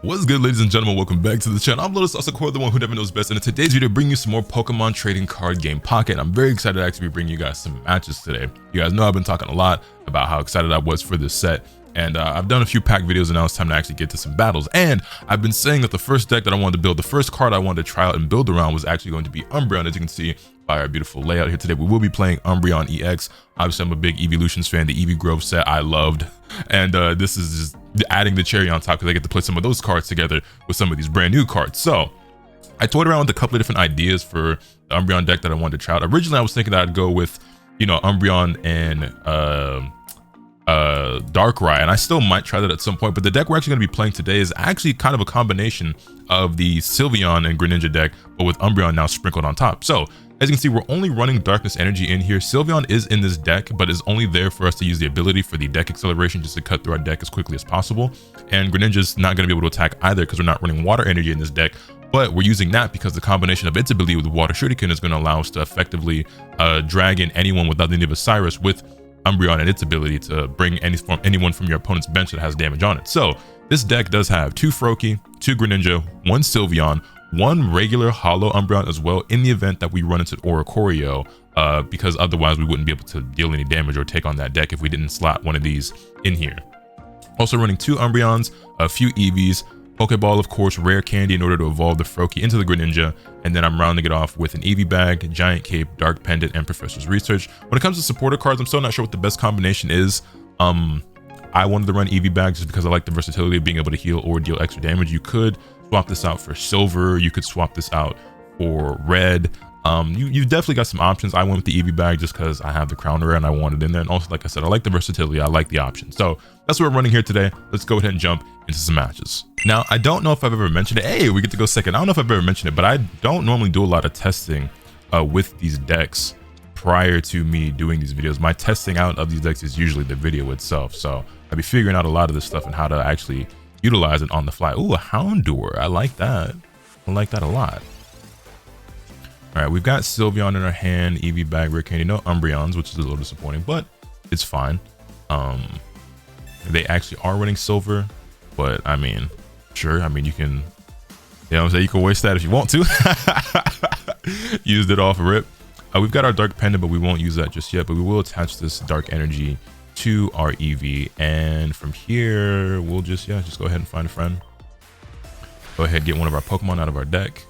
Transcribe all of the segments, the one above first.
What's good, ladies and gentlemen? Welcome back to the channel. I'm LotusAsakura, the one who never knows best, and in today's video, bring you some more Pokemon trading card game Pocket. I'm very excited to actually be bringing you guys some matches today. You guys know I've been talking a lot about how excited I was for this set, and I've done a few pack videos, and now it's time to actually get to some battles. And I've been saying that the first deck that I wanted to build, the first card I wanted to try out and build around was actually going to be Umbreon. As you can see by our beautiful layout here today, we will be playing Umbreon EX. Obviously, I'm a big Evolutions fan. The Eevee Grove set I loved, and this is just adding the cherry on top because I get to play some of those cards together with some of these brand new cards. So I toyed around with a couple of different ideas for the Umbreon deck that I wanted to try out. Originally, I was thinking that I'd go with, you know, Umbreon and Darkrai, and I still might try that at some point. But the deck we're actually going to be playing today is actually kind of a combination of the Sylveon and Greninja deck, but with Umbreon now sprinkled on top. So as you can see, we're only running Darkness Energy in here. Sylveon is in this deck, but is only there for us to use the ability for the deck acceleration just to cut through our deck as quickly as possible. And Greninja's not going to be able to attack either because we're not running Water Energy in this deck, but we're using that because the combination of its ability with Water Shuriken is going to allow us to effectively drag in anyone without the need of a Cyrus with Umbreon and its ability to bring anyone from your opponent's bench that has damage on it. So this deck does have 2 Froakie, 2 Greninja, 1 Sylveon, 1 regular Holo Umbreon as well in the event that we run into Oricorio, because otherwise we wouldn't be able to deal any damage or take on that deck if we didn't slot one of these in here. Also running 2 Umbreons, a few Eevees, Pokeball, of course, Rare Candy in order to evolve the Froakie into the Greninja, and then I'm rounding it off with an Eevee Bag, Giant Cape, Dark Pendant, and Professor's Research. When it comes to supporter cards, I'm still not sure what the best combination is. I wanted to run Eevee Bag just because I like the versatility of being able to heal or deal extra damage. You could swap this out for Silver, you could swap this out for Red. You've definitely got some options. I went with the Eevee Bag just because I have the Crown Rare and I wanted it in there. And also, like I said, I like the versatility, I like the options. So that's what we're running here today. Let's go ahead and jump into some matches. Now, I don't know if I've ever mentioned it. Hey, we get to go second. I don't know if I've ever mentioned it, but I don't normally do a lot of testing with these decks prior to me doing these videos. My testing out of these decks is usually the video itself. So I'll be figuring out a lot of this stuff and how to actually utilize it on the fly. Ooh, a Houndoom. I like that. I like that a lot. All right, we've got Sylveon in our hand, Eevee Bag, Rare Candy, no Umbreons, which is a little disappointing, but it's fine. They actually are running Silver, but I mean, sure. I mean, you can, you know what I'm saying? You can waste that if you want to. Used it off rip. We've got our Dark Pendant, but we won't use that just yet, but we will attach this Dark Energy to our Eevee, and from here we'll just go ahead and find a friend. Go ahead, get one of our Pokemon out of our deck,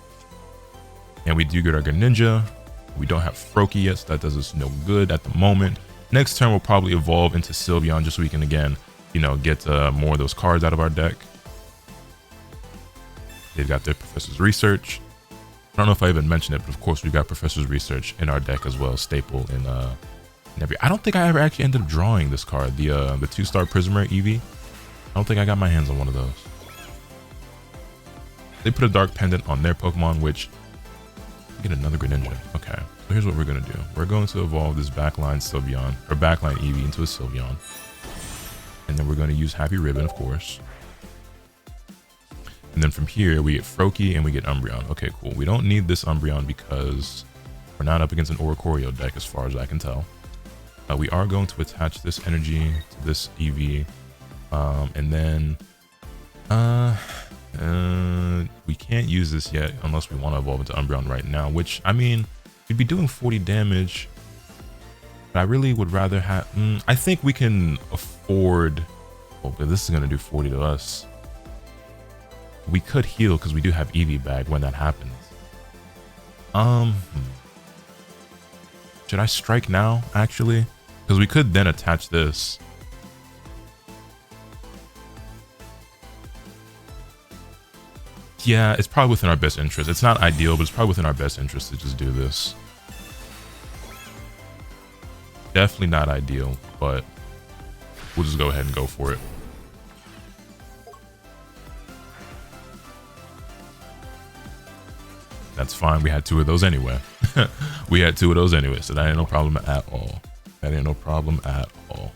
and we do get our Greninja. We don't have Froakie yet, so that does us no good at the moment. Next turn we'll probably evolve into Sylveon just so we can again, you know, get more of those cards out of our deck. They've got their Professor's Research. I don't know if I even mentioned it, but of course we've got Professor's Research in our deck as well, staple in I don't think I ever actually ended up drawing this card, the 2-star Prismer Eevee. I don't think I got my hands on one of those. They put a Dark Pendant on their Pokemon, which get another Greninja. Okay, so here's what we're gonna do. We're going to evolve this backline Sylveon or backline Eevee into a Sylveon, and then we're going to use Happy Ribbon, of course. And then from here we get Froakie and we get Umbreon. Okay, cool. We don't need this Umbreon because we're not up against an Oricorio deck as far as I can tell. We are going to attach this energy to this Eevee, and then we can't use this yet unless we want to evolve into Umbreon right now, which, I mean, we'd be doing 40 damage, but I really would rather have, I think we can afford, oh, but this is going to do 40 to us. We could heal because we do have Eevee Bag when that happens. Should I strike now, actually? Because we could then attach this. Yeah, it's probably within our best interest. It's not ideal, but it's probably within our best interest to just do this. Definitely not ideal, but we'll just go ahead and go for it. That's fine. We had 2 of those anyway. We had 2 of those anyway, so that ain't no problem at all. That ain't no problem at all.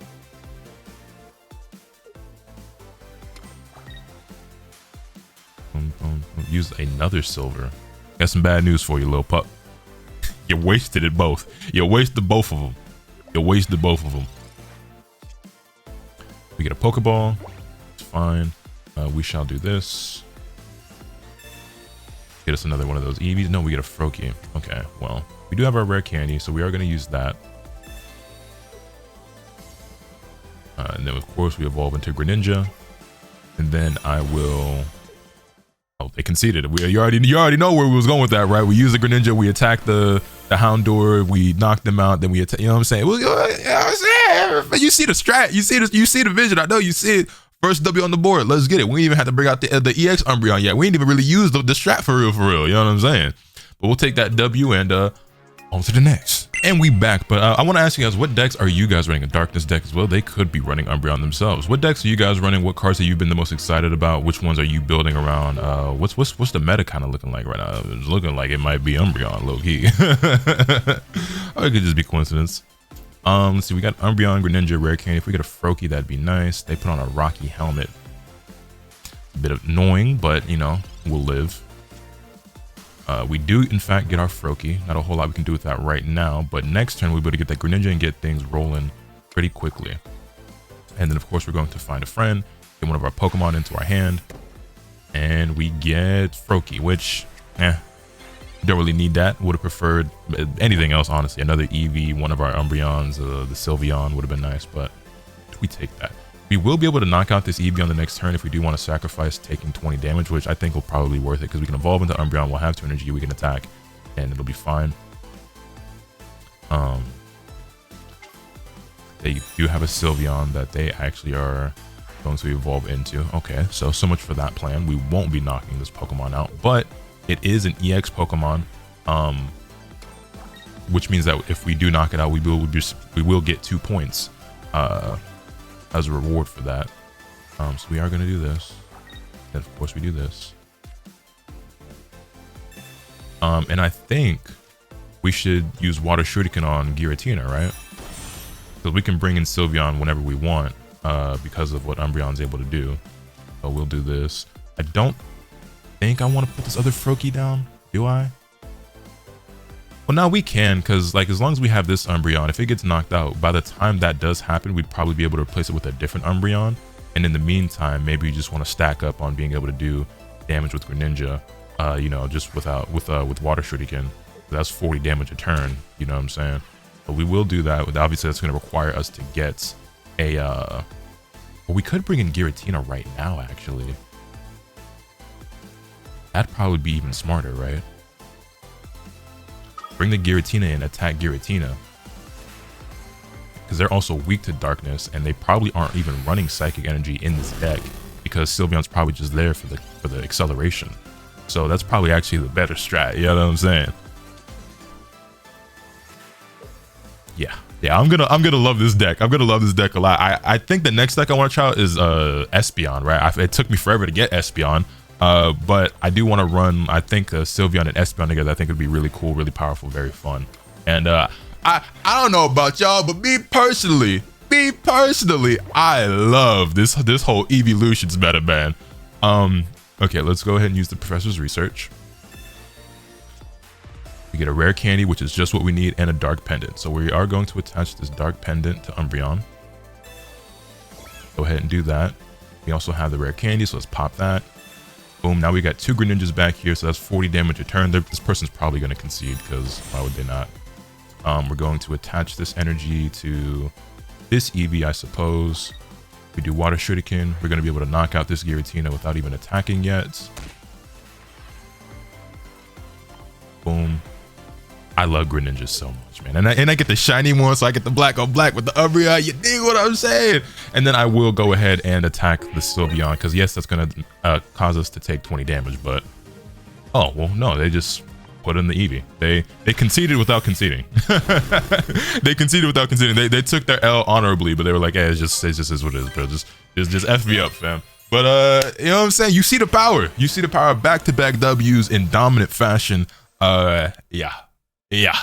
Use another Silver. Got some bad news for you, little pup. You wasted it both. You wasted both of them. You wasted both of them. We get a Pokeball. It's fine. We shall do this. Get us another one of those Eevees. No, we get a Froakie. Okay, well, we do have our rare candy, so we are going to use that. And then, of course, we evolve into Greninja. And then I will... Oh, they conceded. You already know where we was going with that, right? We use the Greninja, we attack the Houndour, we knock them out, then we attack. You know what I'm saying? Well, you know what I'm saying? You see the strat, you see the vision. I know you see it. First W on the board. Let's get it. We ain't even had to bring out the EX Umbreon yet. We ain't even really used the strat for real. You know what I'm saying? But we'll take that W and on to the next. And we back, but I want to ask you guys, what decks are you guys running? A Darkness deck as well? They could be running Umbreon themselves. What decks are you guys running? What cards have you been the most excited about? Which ones are you building around? What's the meta kind of looking like right now? It's looking like it might be Umbreon, low key. Or it could just be coincidence. Let's see, we got Umbreon, Greninja, Rare Candy. If we get a Froakie, that'd be nice. They put on a Rocky helmet. A bit annoying, but you know, we'll live. We do, in fact, get our Froakie. Not a whole lot we can do with that right now, but next turn we'll be able to get that Greninja and get things rolling pretty quickly. And then, of course, we're going to find a friend, get one of our Pokemon into our hand, and we get Froakie, which, don't really need that. Would have preferred anything else, honestly. Another Eevee, one of our Umbreons, the Sylveon would have been nice, but we take that. We will be able to knock out this Eevee on the next turn if we do want to sacrifice taking 20 damage, which I think will probably be worth it because we can evolve into Umbreon, we'll have 2 energy, we can attack, and it'll be fine. They do have a Sylveon that they actually are going to evolve into. Okay, so much for that plan. We won't be knocking this Pokemon out, but it is an EX Pokemon, which means that if we do knock it out, we will get 2 points. As a reward for that. So we are going to do this. And of course we do this. And I think we should use Water Shuriken on Giratina, right? Because we can bring in Sylveon whenever we want because of what Umbreon's able to do. So we'll do this. I don't think I want to put this other Froakie down, do I? Well, now we can, because like as long as we have this Umbreon, if it gets knocked out, by the time that does happen, we'd probably be able to replace it with a different Umbreon. And in the meantime, maybe you just want to stack up on being able to do damage with Greninja, you know, just with Water Shuriken. That's 40 damage a turn, you know what I'm saying? But we will do that. Obviously, that's going to require us to get a... well, we could bring in Giratina right now, actually. That'd probably be even smarter, right? Bring the Giratina in, attack Giratina. Because they're also weak to darkness, and they probably aren't even running Psychic Energy in this deck because Sylveon's probably just there for the acceleration. So that's probably actually the better strat, you know what I'm saying? Yeah, I'm gonna love this deck. I'm gonna love this deck a lot. I think the next deck I want to try out is Espeon, right? It took me forever to get Espeon. But I do want to run, I think, Sylveon and Espeon together. I think it'd be really cool, really powerful, very fun. And I don't know about y'all, but me personally, I love this whole evolutions meta, man. Okay, let's go ahead and use the professor's research. We get a rare candy, which is just what we need, and a dark pendant. So we are going to attach this dark pendant to Umbreon. Go ahead and do that. We also have the rare candy, so let's pop that. Boom, now we got 2 Greninjas back here, so that's 40 damage a turn. This person's probably going to concede, because why would they not? We're going to attach this energy to this Eevee, I suppose. We do Water Shuriken. We're going to be able to knock out this Giratina without even attacking yet. Boom. I love Greninjas so much, man. And I get the shiny one, so I get the black on black with the Umbreon. You dig what I'm saying? And then I will go ahead and attack the Sylveon, because yes, that's going to cause us to take 20 damage, but... Oh, well, no, they just put in the Eevee. They conceded without conceding. They conceded without conceding. They took their L honorably, but they were like, hey, it just is what it is, bro. Just F me up, fam. But, you know what I'm saying? You see the power. You see the power of back-to-back W's in dominant fashion. Yeah. Anyway,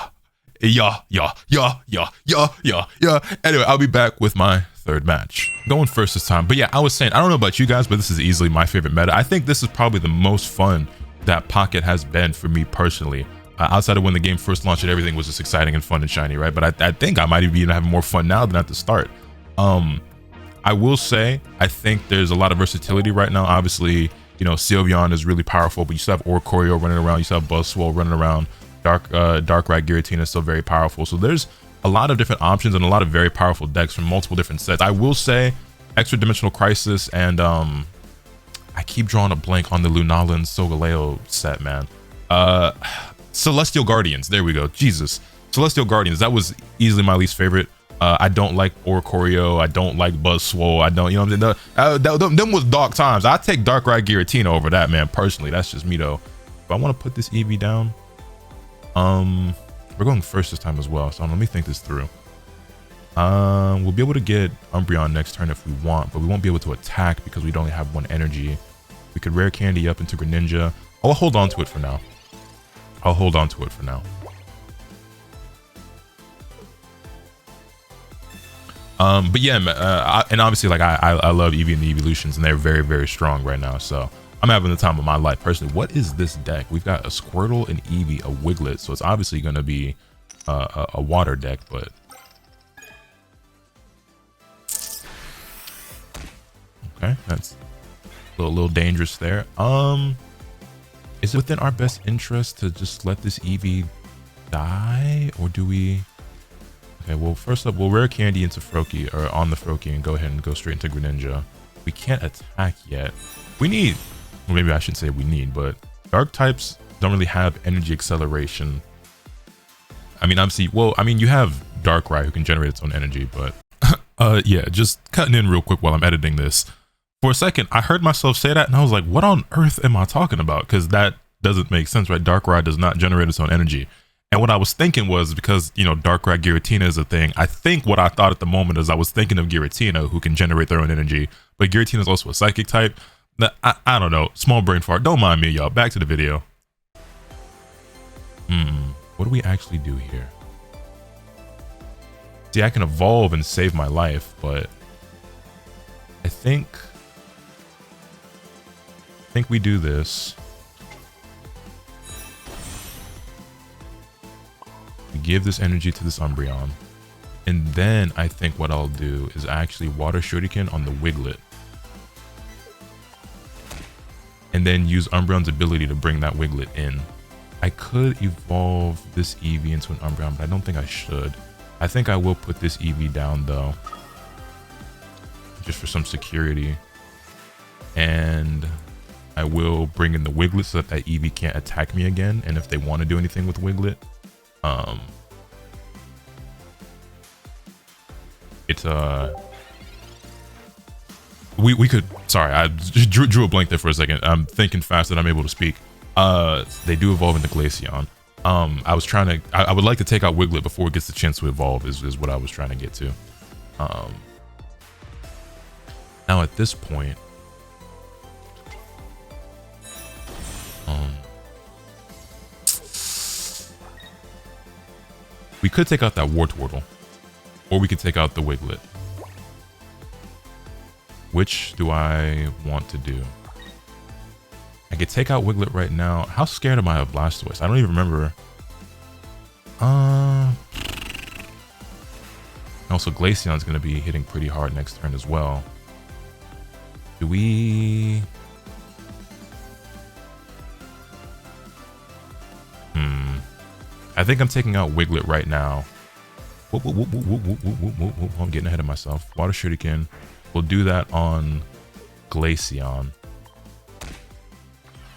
I'll be back with my third match. Going first this time. But yeah, I was saying, I don't know about you guys, but this is easily my favorite meta. I think this is probably the most fun that Pocket has been for me personally. Outside of when the game first launched and everything was just exciting and fun and shiny, right? But I think I might even have more fun now than at the start. I will say, I think there's a lot of versatility right now. Obviously, you know, Sylveon is really powerful, but you still have Oricorio running around. You still have Buzzwole running around. Darkrai Giratina is still very powerful. So there's a lot of different options and a lot of very powerful decks from multiple different sets. I will say Extra Dimensional Crisis and I keep drawing a blank on the Lunala and Solgaleo set, man. Celestial Guardians, there we go. Jesus. Celestial Guardians, that was easily my least favorite. I don't like Oricorio. I don't like Buzzwole. I don't, you know what I'm saying? Them was dark times. I take Darkrai Giratina over that, man, personally. That's just me, though. But I want to put this EV down. We're going first this time as well, so let me think this through. We'll be able to get Umbreon next turn if we want, but we won't be able to attack because we'd only have 1 energy. We could Rare Candy up into Greninja. I'll hold on to it for now. But yeah, and obviously, like, I love Eevee and the Evolutions, and they're very, very strong right now, so I'm having the time of my life personally. What is this deck? We've got a Squirtle, an Eevee, a Wiglet, so it's obviously going to be a water deck, but okay, that's a little dangerous there. Is it within our best interest to just let this Eevee die, or do we? Okay, well, first up, we'll Rare Candy into Froakie, or on the Froakie, and go ahead and go straight into Greninja. We can't attack yet. We need, well, maybe I shouldn't say we need, but dark types don't really have energy acceleration. I mean, obviously, well, I mean, you have Darkrai who can generate its own energy, but yeah, just cutting in real quick while I'm editing this. For a second, I heard myself say that, and I was like, what on earth am I talking about? Because that doesn't make sense, right? Darkrai does not generate its own energy. And what I was thinking was, because, you know, Darkrai Giratina is a thing, I think what I thought at the moment is I was thinking of Giratina, who can generate their own energy, but Giratina is also a psychic type. I don't know, small brain fart. Don't mind me, y'all. Back to the video. What do we actually do here? See, I can evolve and save my life, but I think we do this. We give this energy to this Umbreon, and then I think what I'll do is actually Water Shuriken on the Wiglet, and then use Umbreon's ability to bring that Wiglet in. I could evolve this Eevee into an Umbreon, but I don't think I should. I think I will put this Eevee down though, just for some security. And I will bring in the Wiglet so that Eevee can't attack me again. And if they want to do anything with Wiglet, it's we could, sorry, I just drew a blank there for a second. I'm thinking fast that I'm able to speak. They do evolve into Glaceon. I would like to take out Wiglet before it gets the chance to evolve, is what I was trying to get to. Now at this point, we could take out that Wartortle, or we could take out the Wiglet. Which do I want to do? I could take out Wiglet right now. How scared am I of Blastoise? I don't even remember. Also, Glaceon's going to be hitting pretty hard next turn as well. Do we... I think I'm taking out Wiglet right now. I'm getting ahead of myself. Water Shuriken. We'll do that on Glaceon.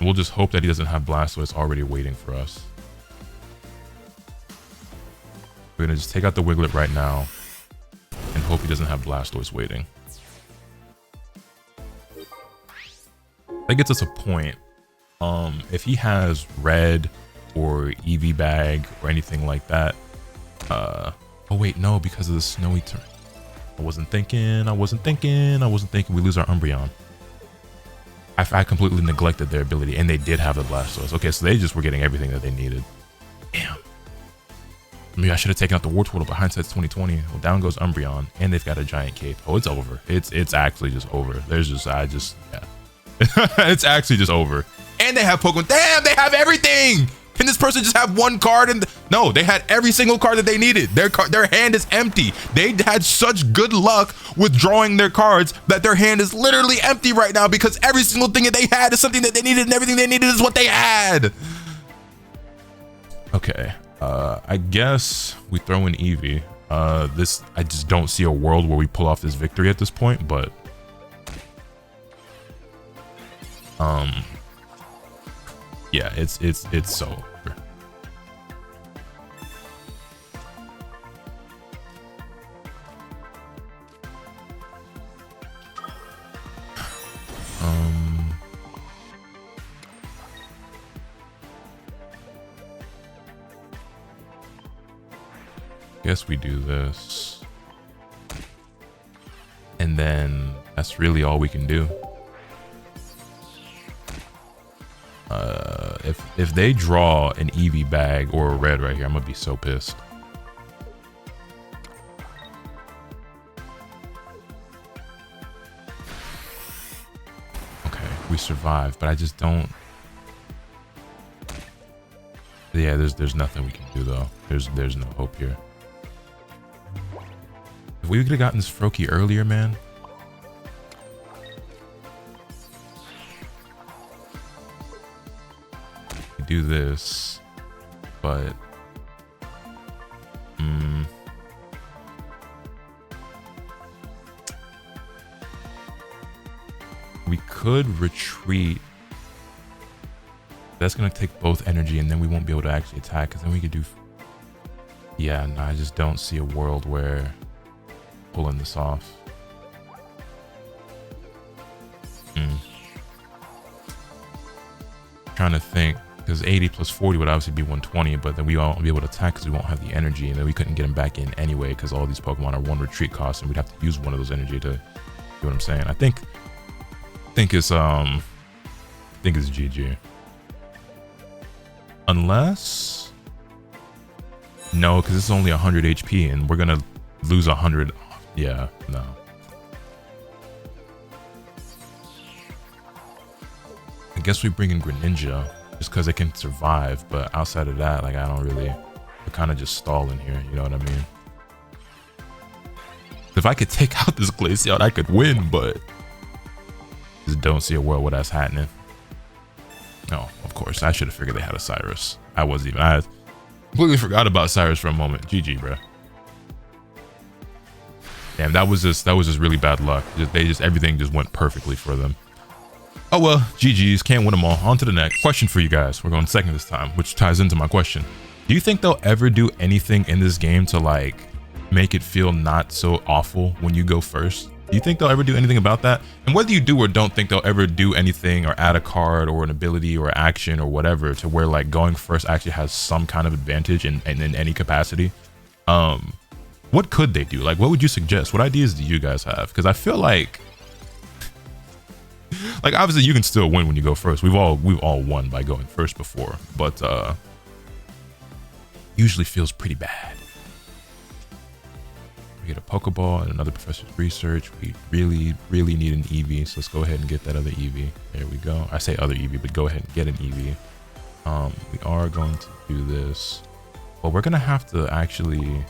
We'll just hope that he doesn't have Blastoise already waiting for us. We're going to just take out the Wiglet right now and hope he doesn't have Blastoise waiting. That gets us a point. If he has Red or Eevee Bag or anything like that. Oh wait, no, because of the snowy turn. I wasn't thinking. We lose our Umbreon. I completely neglected their ability, and they did have the Blastoise. Okay, so they just were getting everything that they needed. Damn. Maybe I should have taken out the Wartortle, but hindsight's 2020. Well, down goes Umbreon, and they've got a giant cape. Oh, it's over. It's actually just over. Yeah. It's actually just over. And they have Pokemon. Damn, they have everything. Can this person just have one card? And no, they had every single card that they needed. Their hand is empty. They had such good luck with drawing their cards that their hand is literally empty right now because every single thing that they had is something that they needed, and everything they needed is what they had. Okay, I guess we throw in Eevee. I just don't see a world where we pull off this victory at this point, but yeah, it's so over. Guess we do this, and then that's really all we can do. If they draw an Eevee bag or a red right here, I'm gonna be so pissed. Okay, we survived, but I just don't. Yeah, there's nothing we can do though. There's no hope here. If we could have gotten this Froakie earlier, man. We do this, but we could retreat. That's gonna take both energy, and then we won't be able to actually attack. Because then we could do. Yeah, no, I just don't see a world where pulling this off. Trying to think, because 80 plus 40 would obviously be 120, but then we won't be able to attack because we won't have the energy, and then we couldn't get him back in anyway because all these Pokemon are one retreat cost, and we'd have to use one of those energy to. You know what I'm saying? I think it's GG. Unless no, because it's only 100 HP, and we're gonna lose 100. Yeah, no. I guess we bring in Greninja just because it can survive, but outside of that, like, I don't really. We're kind of just stalling here. You know what I mean? If I could take out this Glaceon, I could win, but just don't see a world where that's happening. No, of course. I should have figured they had a Cyrus. I completely forgot about Cyrus for a moment. GG, bro. Damn, that was just really bad luck. Everything just went perfectly for them. Oh well, GG's, can't win them all. On to the next question for you guys. We're going second this time, which ties into my question. Do you think they'll ever do anything in this game to like make it feel not so awful when you go first? Do you think they'll ever do anything about that? And whether you do or don't think they'll ever do anything or add a card or an ability or action or whatever to where like going first actually has some kind of advantage in any capacity, what could they do? Like, what would you suggest? What ideas do you guys have? Because I feel like obviously you can still win when you go first. We've all won by going first before, but usually feels pretty bad. We get a Pokeball and another Professor's Research. We really need an Eevee, so let's go ahead and get that other Eevee. There we go. I say other Eevee, but go ahead and get an Eevee. We are going to do this, but we're gonna have to actually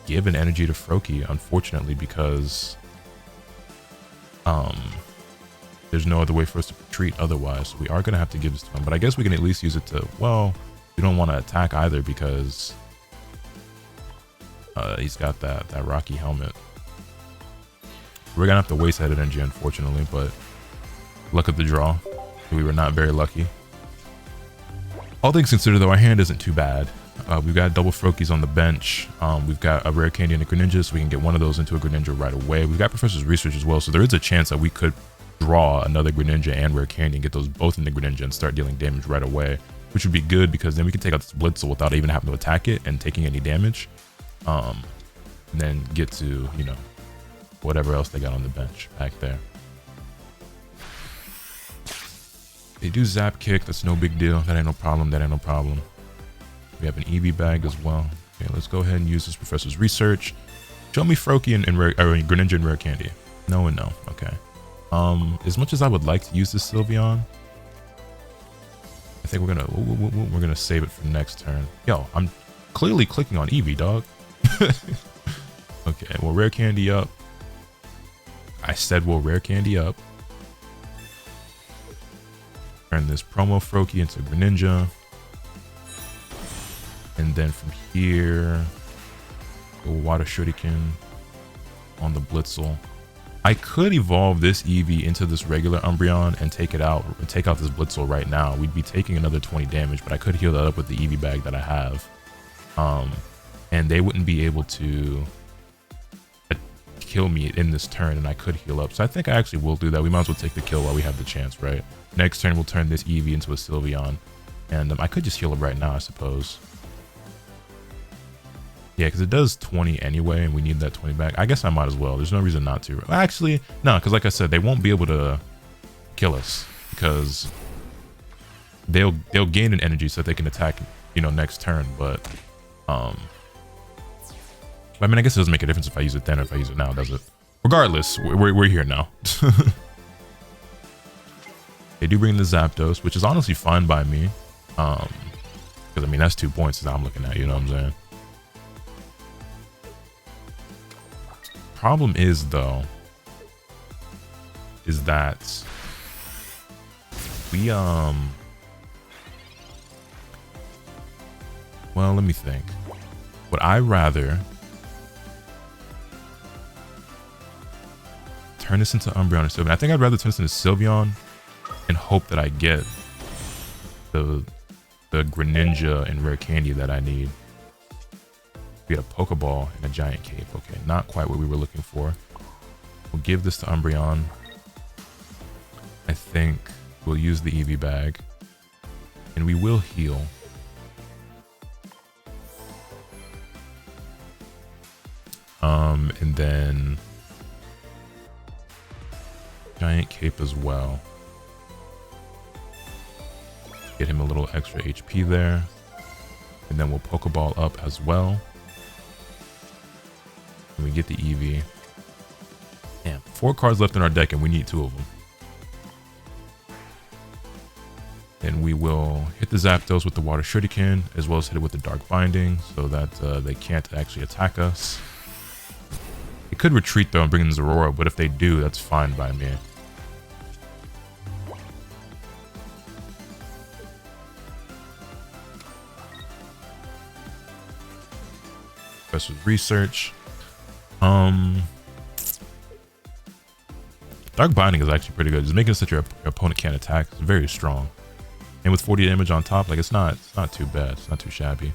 give an energy to Froakie, unfortunately, because there's no other way for us to retreat otherwise. So we are gonna have to give this to him, but I guess we can at least use it to, well, we don't want to attack either because he's got that rocky helmet. We're gonna have to waste that energy, unfortunately, but luck of the draw. We were not very lucky. All things considered, though, our hand isn't too bad. We've got double Froakies on the bench. We've got a rare candy and a Greninja, so we can get one of those into a Greninja right away. We've got Professor's Research as well, so there is a chance that we could draw another Greninja and rare candy and get those both into Greninja and start dealing damage right away, which would be good because then we can take out this Blitzel without even having to attack it and taking any damage. And then get to, you know, whatever else they got on the bench back there. They do Zap Kick. That's no big deal. That ain't no problem. That ain't no problem. We have an Eevee bag as well. Okay, let's go ahead and use this Professor's Research. Show me Froakie and Greninja and Rare Candy. No and no. Okay. As much as I would like to use this Sylveon, I I think we're gonna save it for next turn. Yo, I'm clearly clicking on Eevee, dog. Okay, we'll rare candy up. I said we'll rare candy up. Turn this promo Froakie into Greninja. And then from here, go Water Shuriken on the Blitzel. I could evolve this Eevee into this regular Umbreon and take it out, take out this Blitzel right now. We'd be taking another 20 damage, but I could heal that up with the Eevee bag that I have. And they wouldn't be able to kill me in this turn, and I could heal up. So I think I actually will do that. We might as well take the kill while we have the chance, right? Next turn, we'll turn this Eevee into a Sylveon. And I could just heal up right now, I suppose. Yeah, because it does 20 anyway, and we need that 20 back. I guess I might as well. There's no reason not to. Actually, no, because like I said, they won't be able to kill us because they'll gain an energy so that they can attack, you know, next turn. But I mean, I guess it doesn't make a difference if I use it then or if I use it now, does it? Regardless, we're here now. They do bring the Zapdos, which is honestly fine by me. Because I mean, that's 2 points that I'm looking at. You know what I'm saying? Problem is though, is that we well, let me think. Would I rather turn this into Umbreon or Sylveon? I think I'd rather turn this into Sylveon and hope that I get the Greninja and rare candy that I need. We get a Pokeball and a giant cape. Okay, not quite what we were looking for. We'll give this to Umbreon. I think we'll use the Eevee bag. And we will heal. And then giant cape as well. Get him a little extra HP there. And then we'll Pokeball up as well. And we get the Eevee. Damn, 4 cards left in our deck and we need 2 of them. And we will hit the Zapdos with the Water Shuriken, as well as hit it with the Dark Binding, so that they can't actually attack us. They could retreat though and bring in Zorora, but if they do, that's fine by me. Best with research. Dark Binding is actually pretty good. Just making it so that your opponent can't attack. It's very strong. And with 40 damage on top, like it's not too bad. It's not too shabby.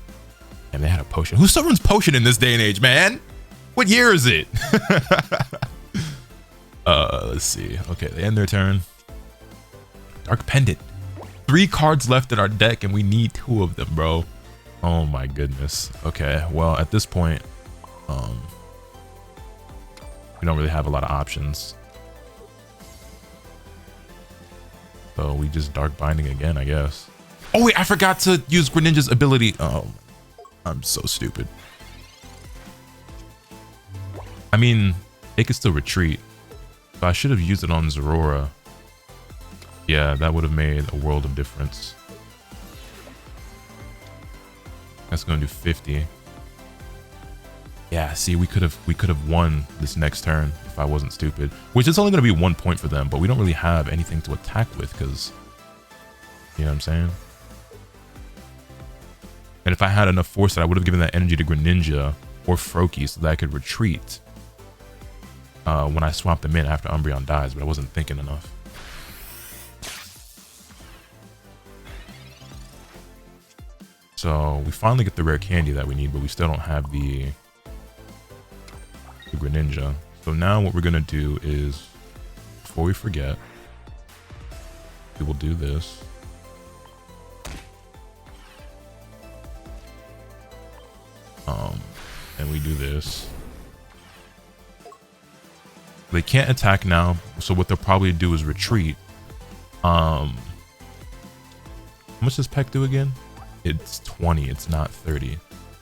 And they had a potion. Who still runs potion in this day and age, man? What year is it? Let's see. Okay, they end their turn. Dark Pendant. 3 cards left in our deck and we need 2 of them, bro. Oh my goodness. Okay, well at this point, we don't really have a lot of options. So we just Dark Binding again, I guess. Oh wait, I forgot to use Greninja's ability. Oh, I'm so stupid. I mean, they could still retreat. So I should have used it on Zorora. Yeah, that would have made a world of difference. That's gonna do 50. Yeah, see, we could have won this next turn if I wasn't stupid. Which is only gonna be 1 point for them, but we don't really have anything to attack with because, you know what I'm saying? And if I had enough force, I would have given that energy to Greninja or Froakie so that I could retreat when I swap them in after Umbreon dies, but I wasn't thinking enough. So we finally get the rare candy that we need, but we still don't have the Greninja. So now what we're gonna do is, before we forget, we will do this. And we do this. They can't attack now, so what they'll probably do is retreat. How much does Peck do again? It's 20, it's not 30.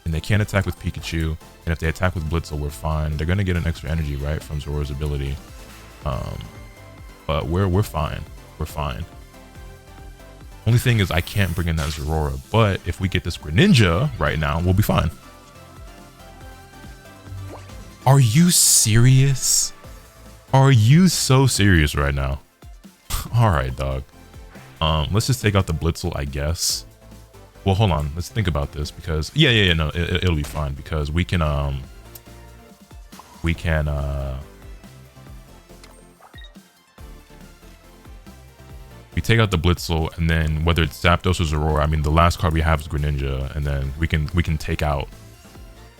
And they can't attack with Pikachu, and if they attack with Blitzel, we're fine. They're gonna get an extra energy, right, from Zorora's ability. But we're fine. We're fine. Only thing is I can't bring in that Zorora, but if we get this Greninja right now, we'll be fine. Are you serious? Are you so serious right now? All right, dog. Let's just take out the Blitzel, I guess. Well, hold on. Let's think about this because yeah, no, it'll be fine because we can we take out the Blitzel, and then whether it's Zapdos or Zorora, I mean, the last card we have is Greninja, and then we can take out,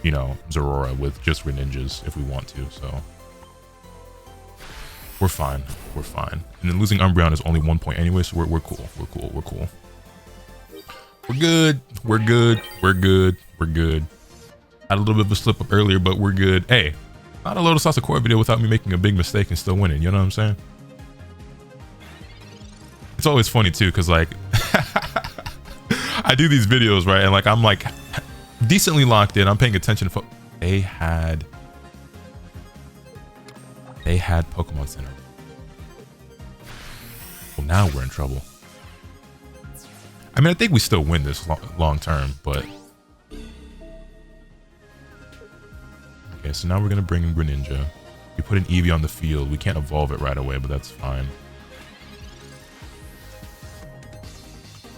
you know, Zorora with just Greninjas if we want to. So we're fine. We're fine. And then losing Umbreon is only 1 point anyway, so we're cool. We're cool. We're cool. We're good. We're good. We're good. We're good. Had a little bit of a slip up earlier, but we're good. Hey, not a LotusAsakura video without me making a big mistake and still winning. You know what I'm saying? It's always funny too, because like I do these videos, right? And like I'm like decently locked in. I'm paying attention. They had Pokemon Center. Well, now we're in trouble. I mean, I think we still win this long term, but okay. So now we're gonna bring in Greninja. We put an Eevee on the field. We can't evolve it right away, but that's fine.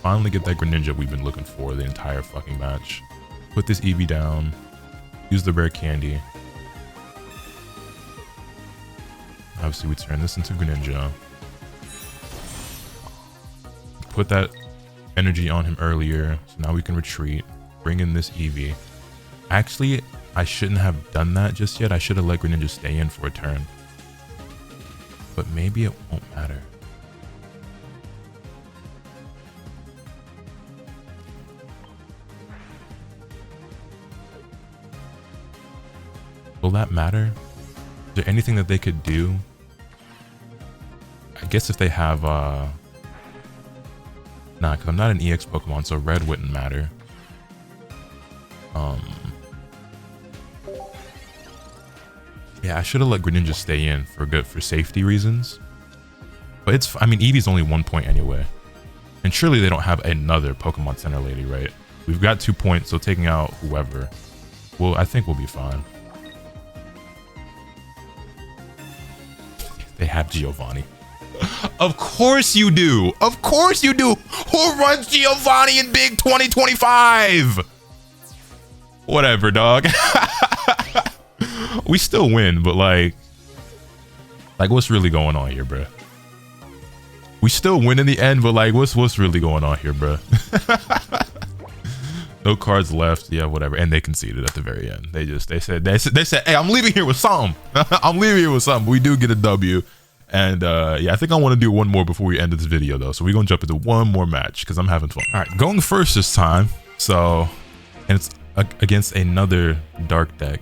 Finally get that Greninja we've been looking for the entire fucking match. Put this Eevee down. Use the rare candy. Obviously, we turn this into Greninja. Put that energy on him earlier, so now we can retreat. Bring in this Eevee. Actually, I shouldn't have done that just yet. I should have let Greninja stay in for a turn. But maybe it won't matter. Will that matter? Is there anything that they could do? I guess if they have nah, because I'm not an EX Pokemon, so red wouldn't matter. Yeah, I should have let Greninja stay in for safety reasons. But it's, I mean, Eevee's only 1 point anyway. And surely they don't have another Pokemon Center lady, right? We've got 2 points, so taking out whoever, well, I think we'll be fine. They have Giovanni. Of course you do. Of course you do. Who runs Giovanni in Big 2025? Whatever, dog. We still win, but like what's really going on here, bro? We still win in the end, but like what's really going on here, bro? No cards left. Yeah, whatever. And they conceded at the very end. They said, hey, I'm leaving here with something. I'm leaving here with something. We do get a W. And yeah, I think I want to do one more before we end this video though. So we're going to jump into one more match because I'm having fun. All right, going first this time. So, and it's against another dark deck.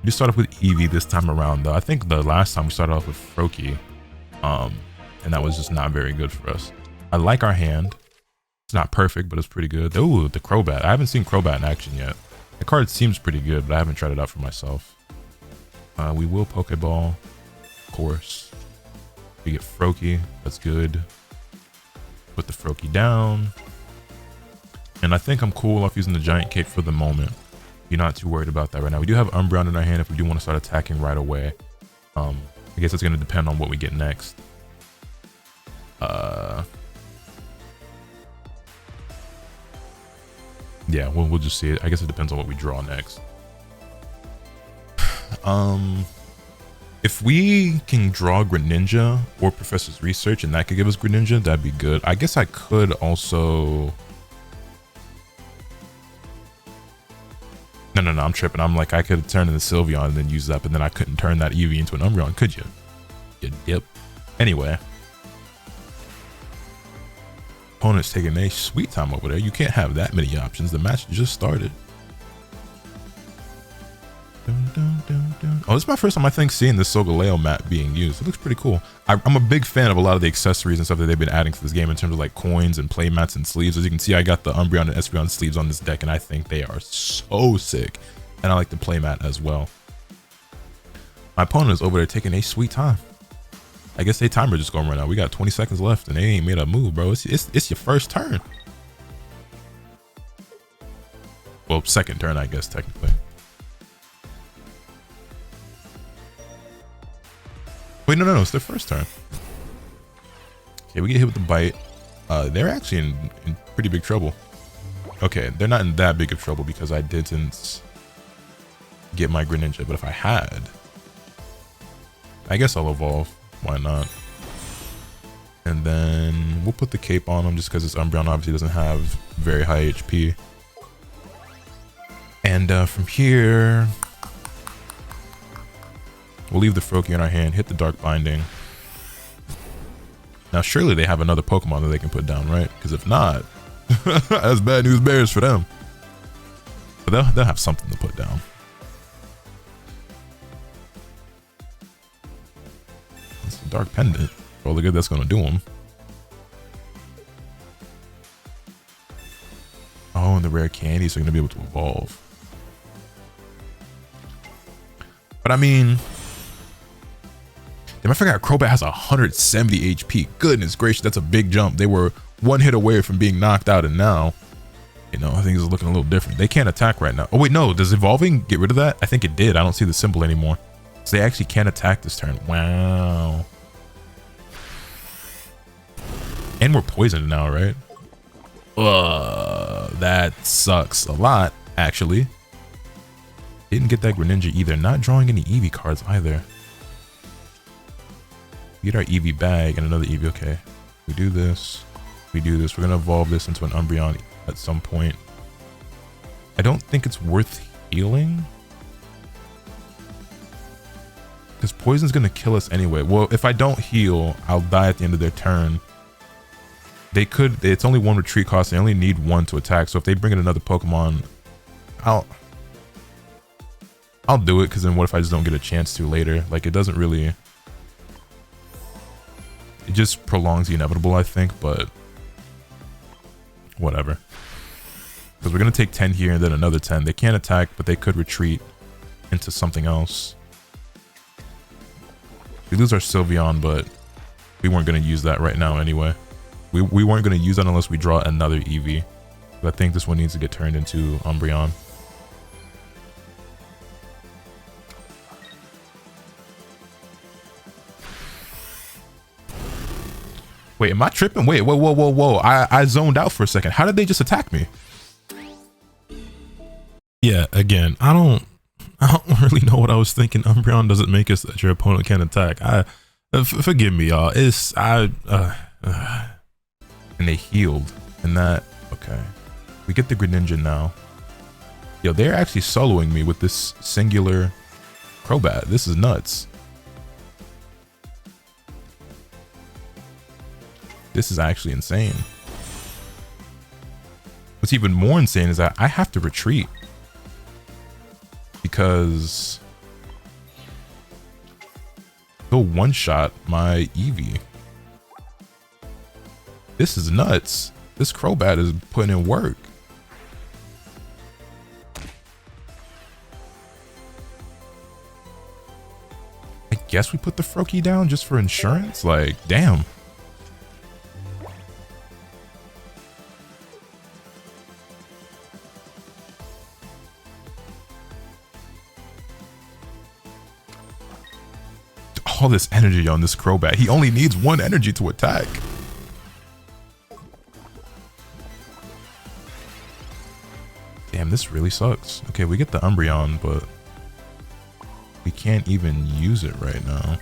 We start off with Eevee this time around though. I think the last time we started off with Froakie. And that was just not very good for us. I like our hand. It's not perfect, but it's pretty good. Ooh, the Crobat. I haven't seen Crobat in action yet. The card seems pretty good, but I haven't tried it out for myself. We will Pokeball, of course. We get Froakie. That's good. Put the Froakie down. And I think I'm cool off using the Giant Cape for the moment. You're not too worried about that right now. We do have Umbreon in our hand if we do want to start attacking right away. I guess it's going to depend on what we get next. Yeah, we'll just see it. I guess it depends on what we draw next. If we can draw Greninja or Professor's Research and that could give us Greninja, that'd be good. I guess I could also... No, I'm tripping. I'm like, I could turn into Sylveon and then use that, but then I couldn't turn that Eevee into an Umbreon, could you? You dip. Anyway. Opponent's taking a sweet time over there. You can't have that many options. The match just started. Oh, this is my first time, I think, seeing this Solgaleo map being used. It looks pretty cool. I'm a big fan of a lot of the accessories and stuff that they've been adding to this game in terms of like coins and playmats and sleeves. As you can see, I got the Umbreon and Espeon sleeves on this deck, and I think they are so sick. And I like the playmat as well. My opponent is over there taking a sweet time. I guess they timer just going right now. We got 20 seconds left and they ain't made a move, bro. It's your first turn. Well, second turn, I guess, technically. Wait, no, it's their first turn. Okay, we get hit with the bite. They're actually in pretty big trouble. Okay, they're not in that big of trouble because I didn't get my Greninja, but if I had, I guess I'll evolve. Why not? And then we'll put the cape on him just because this Umbreon obviously doesn't have very high HP. And from here, we'll leave the Froakie in our hand, hit the Dark Binding. Now, surely they have another Pokemon that they can put down, right? Because if not, that's bad news bears for them. But they'll have something to put down. It's a Dark Pendant. For all the good that's going to do them. Oh, and the rare candies are going to be able to evolve. But I mean, damn, I forgot Crobat has 170 HP. Goodness gracious, that's a big jump. They were one hit away from being knocked out, and now, you know, I think it's looking a little different. They can't attack right now. Oh wait, no, does evolving get rid of that? I think it did. I don't see the symbol anymore. So they actually can't attack this turn. Wow. And we're poisoned now, right? That sucks a lot, actually. Didn't get that Greninja either. Not drawing any Eevee cards either. We get our Eevee bag and another Eevee. Okay. We do this. We do this. We're going to evolve this into an Umbreon at some point. I don't think it's worth healing. Because poison's going to kill us anyway. Well, if I don't heal, I'll die at the end of their turn. They could, it's only one retreat cost. They only need one to attack. So if they bring in another Pokemon, I'll do it. Because then what if I just don't get a chance to later? Like, it doesn't really, it just prolongs the inevitable, I think, but whatever. Because we're going to take 10 here and then another 10. They can't attack, but they could retreat into something else. We lose our Sylveon, but we weren't going to use that right now anyway. We weren't going to use that unless we draw another Eevee. But I think this one needs to get turned into Umbreon. Wait, am I tripping? Wait, whoa. I zoned out for a second. How did they just attack me? Yeah, again, I don't really know what I was thinking. Umbreon doesn't make it so that your opponent can attack. Forgive me, y'all. And they healed. And that, okay. We get the Greninja now. Yo, they're actually soloing me with this singular Crobat. This is nuts. This is actually insane. What's even more insane is that I have to retreat. Because he'll one-shot my Eevee. This is nuts. This Crobat is putting in work. I guess we put the Froakie down just for insurance? Like, damn. All this energy on this Crobat. He only needs one energy to attack. Damn, this really sucks. Okay, we get the Umbreon, but we can't even use it right now.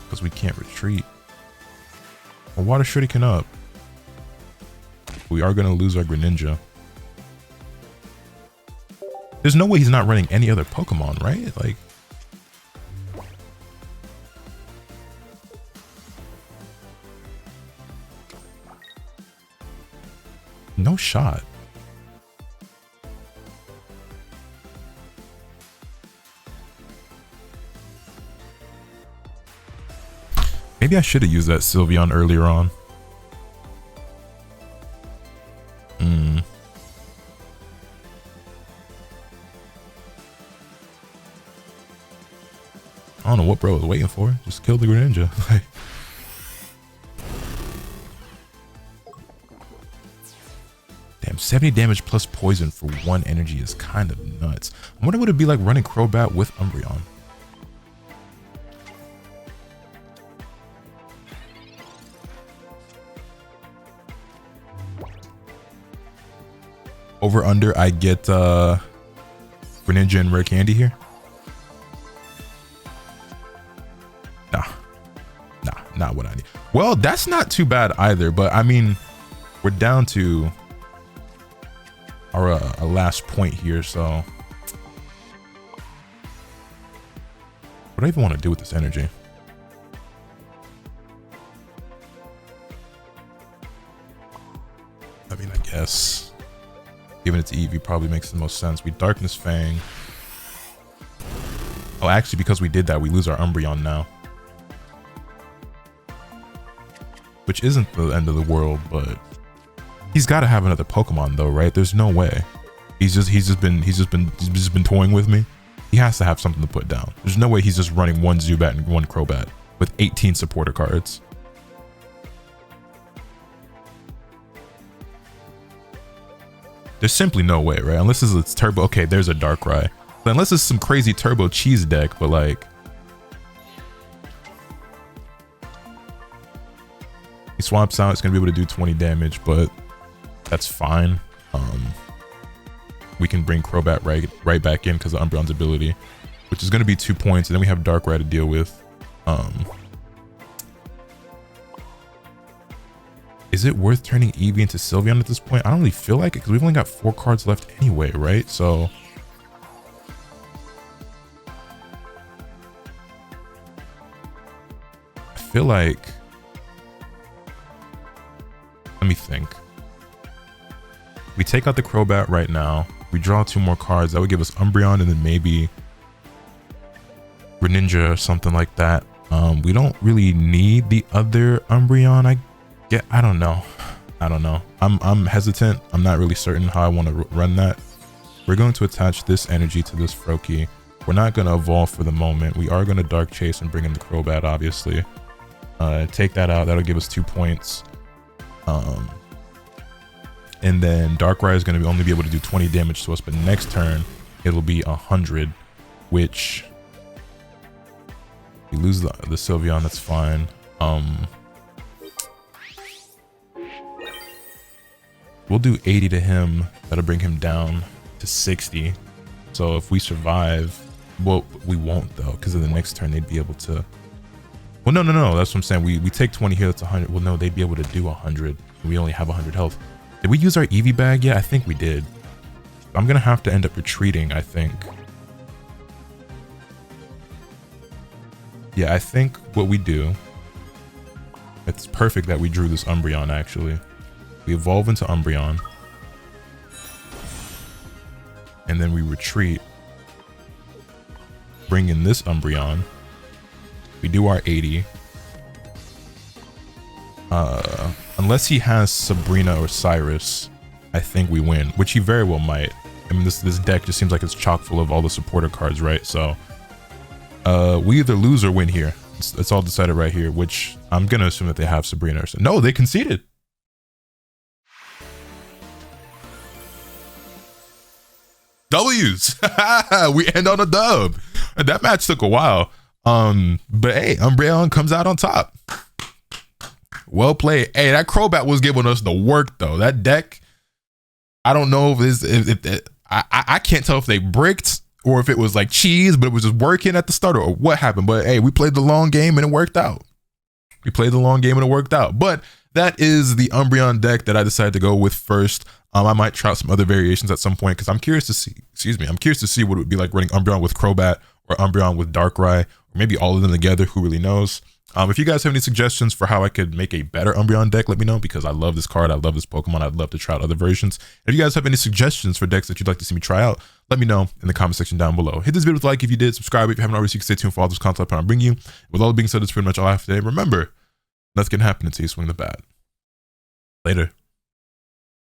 Because we can't retreat. Well, Water Shuriken up. We are going to lose our Greninja. There's no way he's not running any other Pokemon, right? Like, no shot. Maybe I should have used that Sylveon earlier on. I don't know what bro was waiting for. Just kill the Greninja. Damn, 70 damage plus poison for 1 energy is kind of nuts. I wonder what it'd be like running Crobat with Umbreon. Over under, I get Greninja and Rare Candy here. Nah, not what I need. Well, that's not too bad either, but I mean, we're down to our last point here, so what do I even want to do with this energy? I mean, I guess giving it to Eevee probably makes the most sense. We Darkness Fang. Oh, actually, because we did that, we lose our Umbreon now, which isn't the end of the world, but he's got to have another Pokemon though, right? There's no way. He's just been toying with me. He has to have something to put down. There's no way he's just running 1 Zubat and 1 Crobat with 18 supporter cards. There's simply no way, right? Unless it's turbo. Okay, there's a Darkrai. But unless it's some crazy turbo cheese deck, but like, he swaps out, it's gonna be able to do 20 damage, but that's fine. We can bring Crobat right back in because of Umbreon's ability, which is gonna be 2 points, and then we have Darkrai to deal with. Is it worth turning Eevee into Sylveon at this point? I don't really feel like it because we've only got 4 cards left anyway, right? So I feel like, let me think. We take out the Crobat right now. We draw 2 more cards. That would give us Umbreon and then maybe Greninja or something like that. We don't really need the other Umbreon. I don't know. I'm hesitant. I'm not really certain how I want to run that. We're going to attach this energy to this Froakie. We're not going to evolve for the moment. We are going to Dark Chase and bring in the Crobat, obviously. Take that out. That'll give us 2 points. And then Darkrai is going to only be able to do 20 damage to us, but next turn it'll be 100, which we lose the Sylveon. That's fine. We'll do 80 to him. That'll bring him down to 60. So if we survive, well, we won't though, because in the next turn they'd be able to. Well, no. That's what I'm saying. We take 20 here. That's 100. Well, no, they'd be able to do 100. We only have 100 health. Did we use our Eevee bag yet? I think we did. I'm gonna have to end up retreating, I think. Yeah, I think what we do, it's perfect that we drew this Umbreon, actually. We evolve into Umbreon. And then we retreat. Bring in this Umbreon. We do our 80. Unless he has Sabrina or Cyrus, I think we win, which he very well might. I mean, this deck just seems like it's chock full of all the supporter cards, right? So we either lose or win here. It's all decided right here, which I'm going to assume that they have Sabrina or so. No, they conceded. W's. We end on a dub. That match took a while. But hey, Umbreon comes out on top. Well played. Hey, that Crobat was giving us the work though. That deck, I don't know if I can't tell if they bricked or if it was like cheese, but it was just working at the start or what happened. But hey, we played the long game and it worked out. But that is the Umbreon deck that I decided to go with first. I might try out some other variations at some point because I'm curious to see, I'm curious to see what it would be like running Umbreon with Crobat or Umbreon with Darkrai, or maybe all of them together, who really knows. If you guys have any suggestions for how I could make a better Umbreon deck, let me know, because I love this card. I love this Pokemon. I'd love to try out other versions. If you guys have any suggestions for decks that you'd like to see me try out, let me know in the comment section down below. Hit this video with a like if you did. Subscribe if you haven't already, so you can stay tuned for all this content I bring you. With all that being said, that's pretty much all I have today. Remember, nothing can happen until you swing the bat. Later.